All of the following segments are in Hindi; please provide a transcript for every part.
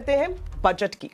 लेते हैं बजट की।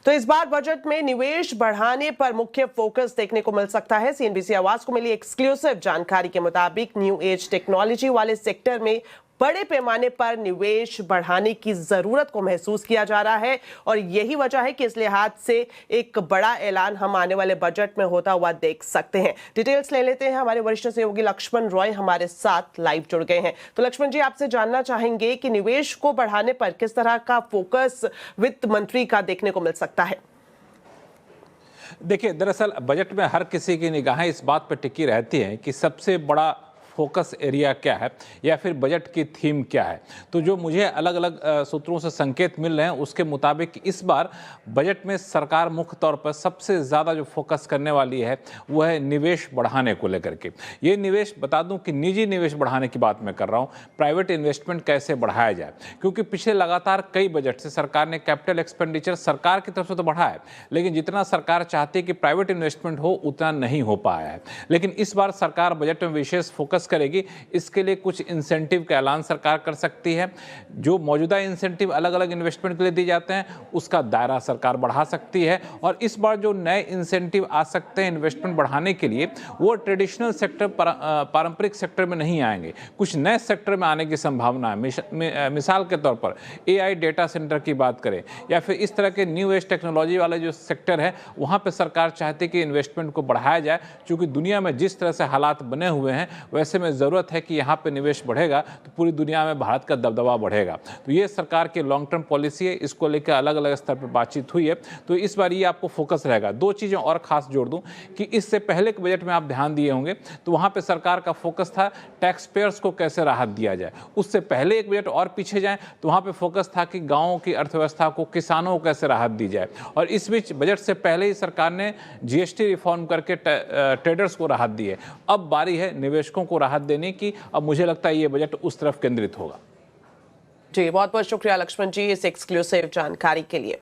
तो इस बार बजट में निवेश बढ़ाने पर मुख्य फोकस देखने को मिल सकता है। सीएनबीसी आवाज को मिली एक्सक्लूसिव जानकारी के मुताबिक न्यू एज टेक्नोलॉजी वाले सेक्टर में बड़े पैमाने पर निवेश बढ़ाने की जरूरत को महसूस किया जा रहा है और यही वजह है कि इस लिहाज से एक बड़ा ऐलान हम आने वाले बजट में होता हुआ देख सकते हैं। डिटेल्स ले लेते हैं, हमारे वरिष्ठ सहयोगी लक्ष्मण रॉय हमारे साथ लाइव जुड़ गए हैं। तो लक्ष्मण जी, आपसे जानना चाहेंगे कि निवेश को बढ़ाने पर किस तरह का फोकस वित्त मंत्री का देखने को मिल सकता है। देखिए, दरअसल बजट में हर किसी की निगाहें इस बात पर टिकी रहती हैं कि सबसे बड़ा फोकस एरिया क्या है या फिर बजट की थीम क्या है। तो जो मुझे अलग अलग सूत्रों से संकेत मिल रहे हैं उसके मुताबिक इस बार बजट में सरकार मुख्य तौर पर सबसे ज़्यादा जो फोकस करने वाली है वो है निवेश बढ़ाने को लेकर के। ये निवेश, बता दूं कि निजी निवेश बढ़ाने की बात मैं कर रहा हूँ, प्राइवेट इन्वेस्टमेंट कैसे बढ़ाया जाए। क्योंकि पिछले लगातार कई बजट से सरकार ने कैपिटल एक्सपेंडिचर सरकार की तरफ से तो बढ़ा है, लेकिन जितना सरकार चाहती है कि प्राइवेट इन्वेस्टमेंट हो उतना नहीं हो पाया है। लेकिन इस बार सरकार बजट में विशेष फोकस करेगी। इसके लिए कुछ इंसेंटिव का ऐलान सरकार कर सकती है। जो मौजूदा इंसेंटिव अलग अलग इन्वेस्टमेंट के लिए दिए जाते हैं उसका दायरा सरकार बढ़ा सकती है और इस बार जो नए इंसेंटिव आ सकते हैं इन्वेस्टमेंट बढ़ाने के लिए वो ट्रेडिशनल सेक्टर, पारंपरिक सेक्टर में नहीं आएंगे, कुछ नए सेक्टर में आने की संभावना है। मिसाल के तौर पर एआई डेटा सेंटर की बात करें या फिर इस तरह के न्यू एज टेक्नोलॉजी वाले जो सेक्टर है वहाँ पर सरकार चाहती है कि इन्वेस्टमेंट को बढ़ाया जाए। क्योंकि दुनिया में जिस तरह से हालात बने हुए हैं वैसे में ज़रूरत है कि यहाँ पे निवेश बढ़ेगा तो पूरी दुनिया में भारत का दबदबा बढ़ेगा। तो ये सरकार की लॉन्ग टर्म पॉलिसी है, इसको लेकर अलग अलग स्तर पर बातचीत हुई है। तो इस बार ये आपको फोकस रहेगा। दो चीज़ें और खास जोड़ दूं कि इससे पहले के बजट में आप ध्यान दिए होंगे तो वहाँ पे सरकार का फोकस था टैक्स पेयर्स को कैसे राहत दिया जाए। उससे पहले एक बजट और पीछे जाए तो वहाँ पे फोकस था कि गाँवों की अर्थव्यवस्था को, किसानों को कैसे राहत दी जाए। और इस बीच बजट से पहले ही सरकार ने जीएसटी रिफॉर्म करके ट्रेडर्स को राहत दी है। अब बारी है निवेशकों को राहत देने की। अब मुझे लगता है ये बजट उस तरफ केंद्रित होगा। जी, बहुत बहुत शुक्रिया लक्ष्मण जी इस एक्सक्लूसिव जानकारी के लिए।